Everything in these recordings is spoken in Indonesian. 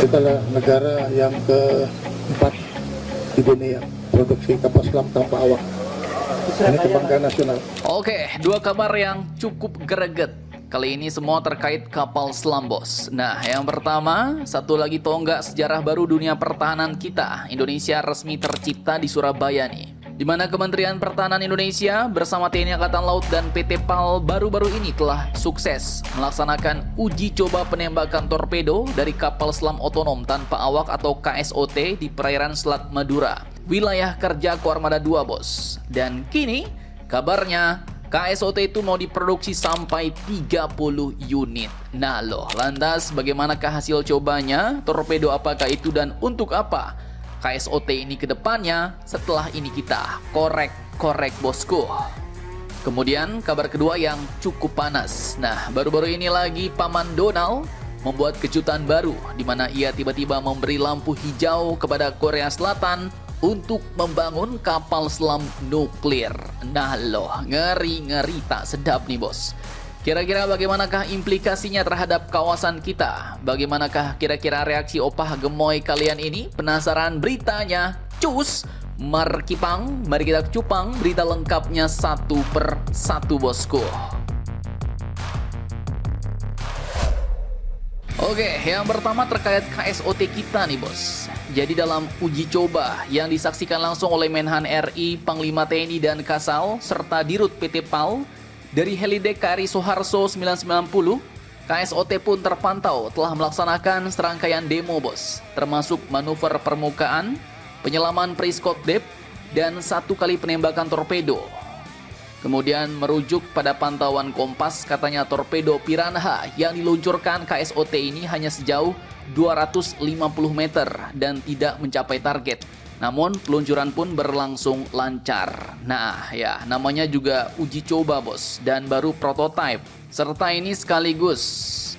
Kita adalah negara yang keempat di dunia produksi kapal selam tanpa awak. Ini kebanggaan nasional. Oke, dua kabar yang cukup greget. Kali ini semua terkait kapal selam, bos. Nah, yang pertama, satu lagi tonggak sejarah baru dunia pertahanan kita. Indonesia resmi tercipta di Surabaya nih. Di mana Kementerian Pertahanan Indonesia bersama TNI Angkatan Laut dan PT PAL baru-baru ini telah sukses melaksanakan uji coba penembakan torpedo dari kapal selam otonom tanpa awak atau KSOT di perairan Selat Madura, wilayah kerja Koarmada 2, bos. Dan kini kabarnya KSOT itu mau diproduksi sampai 30 unit. Nah loh, lantas bagaimanakah hasil cobanya? Torpedo apakah itu dan untuk apa KSOT ini ke depannya? Setelah ini kita korek bosku. Kemudian kabar kedua yang cukup panas. Nah, baru-baru ini lagi Paman Donald membuat kejutan baru di mana ia tiba-tiba memberi lampu hijau kepada Korea Selatan untuk membangun kapal selam nuklir. Nah loh, ngeri tak sedap nih, bos. Kira-kira bagaimanakah implikasinya terhadap kawasan kita? Bagaimanakah kira-kira reaksi opah gemoy kalian ini? Penasaran beritanya? Cus! Mari kita cupang berita lengkapnya satu per satu, bosku. Oke, yang pertama terkait KSOT kita nih, bos. Jadi dalam uji coba yang disaksikan langsung oleh Menhan RI, Panglima TNI dan Kasal, serta Dirut PT PAL, dari helidek KRI Soeharto 990, KSOT pun terpantau telah melaksanakan serangkaian demo, bos, termasuk manuver permukaan, penyelaman periskop depth, dan 1 kali penembakan torpedo. Kemudian merujuk pada pantauan Kompas, katanya torpedo Piranha yang diluncurkan KSOT ini hanya sejauh 250 meter dan tidak mencapai target. Namun peluncuran pun berlangsung lancar. Nah ya, namanya juga uji coba, bos, dan baru prototipe. Serta ini sekaligus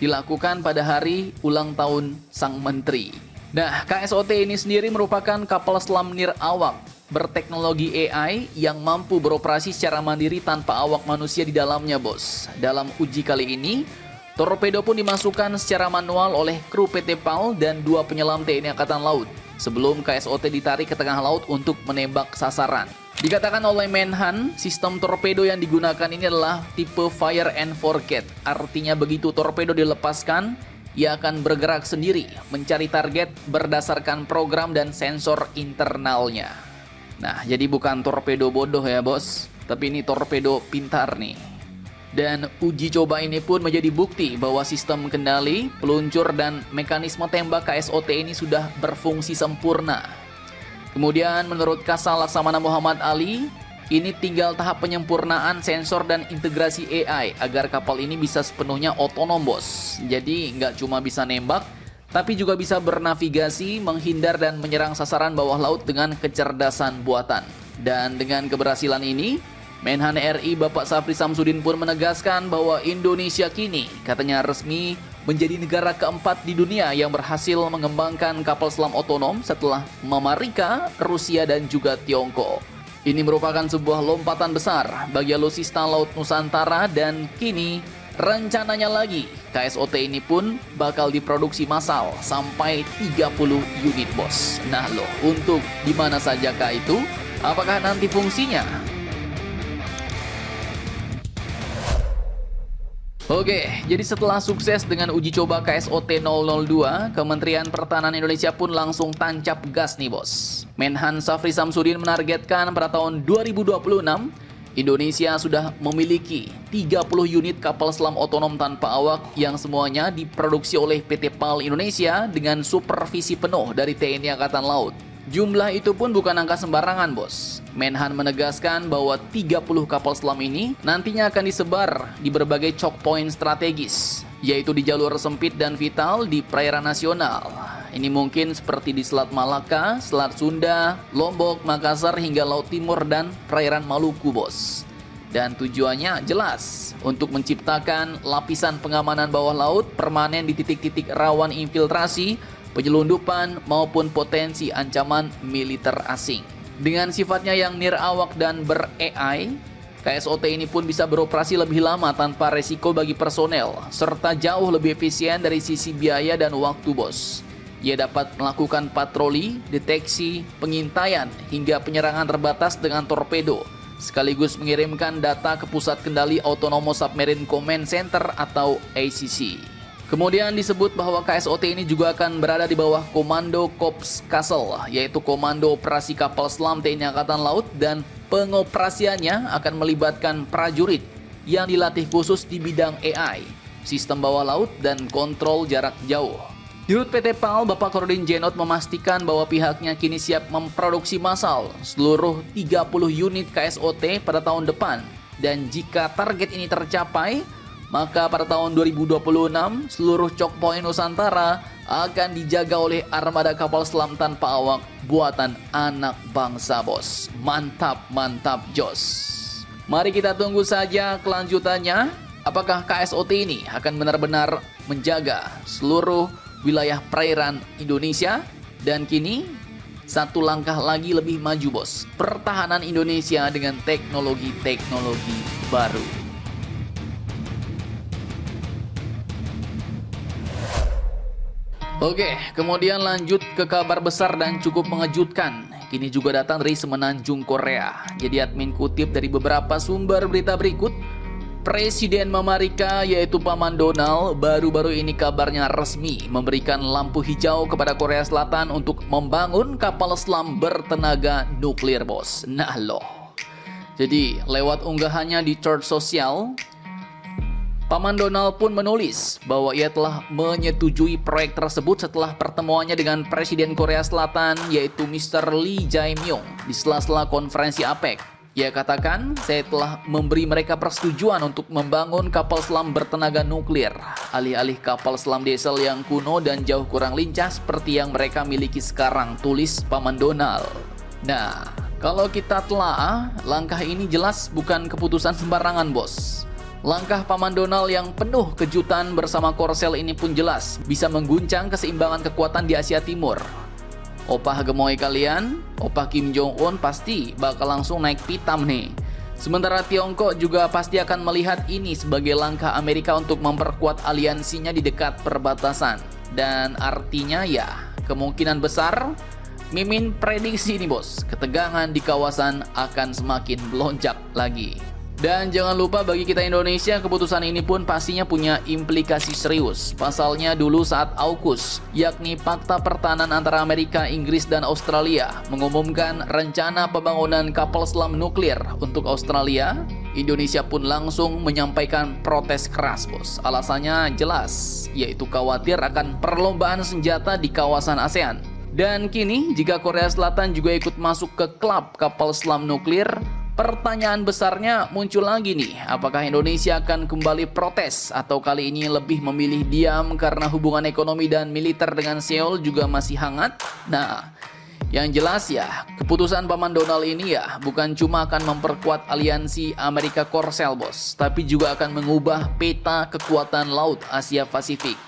dilakukan pada hari ulang tahun Sang Menteri. Nah, KSOT ini sendiri merupakan kapal selam nirawak berteknologi AI yang mampu beroperasi secara mandiri tanpa awak manusia di dalamnya, bos. Dalam uji kali ini, torpedo pun dimasukkan secara manual oleh kru PT PAL dan 2 penyelam TNI Angkatan Laut sebelum KSOT ditarik ke tengah laut untuk menembak sasaran. Dikatakan oleh Menhan, sistem torpedo yang digunakan ini adalah tipe fire and forget. Artinya begitu torpedo dilepaskan, ia akan bergerak sendiri mencari target berdasarkan program dan sensor internalnya. Nah, jadi bukan torpedo bodoh ya, bos, tapi ini torpedo pintar nih. Dan uji coba ini pun menjadi bukti bahwa sistem kendali, peluncur, dan mekanisme tembak KSOT ini sudah berfungsi sempurna. Kemudian menurut Kasal Laksamana Muhammad Ali, ini tinggal tahap penyempurnaan sensor dan integrasi AI agar kapal ini bisa sepenuhnya otonom, bos. Jadi nggak cuma bisa nembak, tapi juga bisa bernavigasi, menghindar, dan menyerang sasaran bawah laut dengan kecerdasan buatan. Dan dengan keberhasilan ini, Menhan RI Bapak Safri Samsudin pun menegaskan bahwa Indonesia kini katanya resmi menjadi negara keempat di dunia yang berhasil mengembangkan kapal selam otonom setelah Amerika, Rusia, dan juga Tiongkok. Ini merupakan sebuah lompatan besar bagi alutsista Laut Nusantara dan kini rencananya lagi KSOT ini pun bakal diproduksi massal sampai 30 unit, bos. Nah loh, untuk dimana sajakah itu? Apakah nanti fungsinya? Oke, jadi setelah sukses dengan uji coba KSOT 002, Kementerian Pertahanan Indonesia pun langsung tancap gas nih, bos. Menhan Safri Samsudin menargetkan pada tahun 2026, Indonesia sudah memiliki 30 unit kapal selam otonom tanpa awak yang semuanya diproduksi oleh PT PAL Indonesia dengan supervisi penuh dari TNI Angkatan Laut. Jumlah itu pun bukan angka sembarangan, bos. Menhan menegaskan bahwa 30 kapal selam ini nantinya akan disebar di berbagai choke point strategis, yaitu di jalur sempit dan vital di perairan nasional. Ini mungkin seperti di Selat Malaka, Selat Sunda, Lombok, Makassar, hingga Laut Timur dan perairan Maluku, bos. Dan tujuannya jelas, untuk menciptakan lapisan pengamanan bawah laut permanen di titik-titik rawan infiltrasi, penyelundupan, maupun potensi ancaman militer asing. Dengan sifatnya yang nirawak dan ber-AI, KSOT ini pun bisa beroperasi lebih lama tanpa resiko bagi personel, serta jauh lebih efisien dari sisi biaya dan waktu, bos. Ia dapat melakukan patroli, deteksi, pengintaian, hingga penyerangan terbatas dengan torpedo, sekaligus mengirimkan data ke Pusat Kendali Autonomous Submarine Command Center atau ACC. Kemudian disebut bahwa KSOT ini juga akan berada di bawah Komando Korps Kassel, yaitu Komando Operasi Kapal Selam TNI Angkatan Laut, dan pengoperasiannya akan melibatkan prajurit yang dilatih khusus di bidang AI, sistem bawah laut, dan kontrol jarak jauh. Dirut PT PAL, Bapak Korodin Jenot memastikan bahwa pihaknya kini siap memproduksi massal seluruh 30 unit KSOT pada tahun depan. Dan jika target ini tercapai, maka pada tahun 2026 seluruh choke point Nusantara akan dijaga oleh armada kapal selam tanpa awak buatan anak bangsa, bos. Mantap, mantap, jos. Mari kita tunggu saja kelanjutannya. Apakah KSOT ini akan benar-benar menjaga seluruh wilayah perairan Indonesia? Dan kini satu langkah lagi lebih maju, bos. Pertahanan Indonesia dengan teknologi-teknologi baru. Oke, kemudian lanjut ke kabar besar dan cukup mengejutkan. Kini juga datang dari Semenanjung Korea. Jadi admin kutip dari beberapa sumber berita berikut. Presiden Amerika yaitu Paman Donald baru-baru ini kabarnya resmi memberikan lampu hijau kepada Korea Selatan untuk membangun kapal selam bertenaga nuklir, bos. Nah loh. Jadi lewat unggahannya di Thread sosial, Paman Donald pun menulis bahwa ia telah menyetujui proyek tersebut setelah pertemuannya dengan Presiden Korea Selatan yaitu Mr. Lee Jae-myung di sela-sela konferensi APEC. Ia katakan, saya telah memberi mereka persetujuan untuk membangun kapal selam bertenaga nuklir, alih-alih kapal selam diesel yang kuno dan jauh kurang lincah seperti yang mereka miliki sekarang, tulis Paman Donald. Nah, kalau kita telaah, langkah ini jelas bukan keputusan sembarangan, bos. Langkah Paman Donald yang penuh kejutan bersama Korsel ini pun jelas bisa mengguncang keseimbangan kekuatan di Asia Timur. Opah gemoy kalian, Opah Kim Jong-un pasti bakal langsung naik pitam nih. Sementara Tiongkok juga pasti akan melihat ini sebagai langkah Amerika untuk memperkuat aliansinya di dekat perbatasan. Dan artinya ya, kemungkinan besar, Mimin prediksi nih bos, ketegangan di kawasan akan semakin melonjak lagi. Dan jangan lupa bagi kita Indonesia, keputusan ini pun pastinya punya implikasi serius. Pasalnya dulu saat AUKUS, yakni Fakta Pertahanan antara Amerika, Inggris, dan Australia, mengumumkan rencana pembangunan kapal selam nuklir untuk Australia, Indonesia pun langsung menyampaikan protes keras, bos. Alasannya jelas, yaitu khawatir akan perlombaan senjata di kawasan ASEAN. Dan kini, jika Korea Selatan juga ikut masuk ke klub kapal selam nuklir, pertanyaan besarnya muncul lagi nih, apakah Indonesia akan kembali protes atau kali ini lebih memilih diam karena hubungan ekonomi dan militer dengan Seoul juga masih hangat? Nah, yang jelas ya, keputusan Paman Donald ini ya bukan cuma akan memperkuat aliansi Amerika Korsel, bos, tapi juga akan mengubah peta kekuatan laut Asia Pasifik.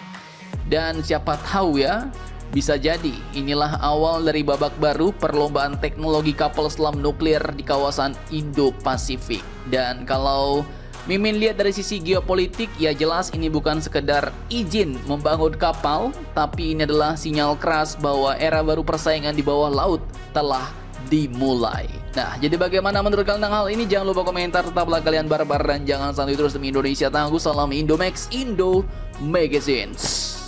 Dan siapa tahu ya, bisa jadi inilah awal dari babak baru perlombaan teknologi kapal selam nuklir di kawasan Indo-Pasifik. Dan kalau Mimin lihat dari sisi geopolitik, ya jelas ini bukan sekedar izin membangun kapal, tapi ini adalah sinyal keras bahwa era baru persaingan di bawah laut telah dimulai. Nah, jadi bagaimana menurut kalian tentang hal ini? Jangan lupa komentar, tetaplah kalian barbar dan jangan santai terus demi Indonesia tangguh. Salam Indomax, Indo Magazines.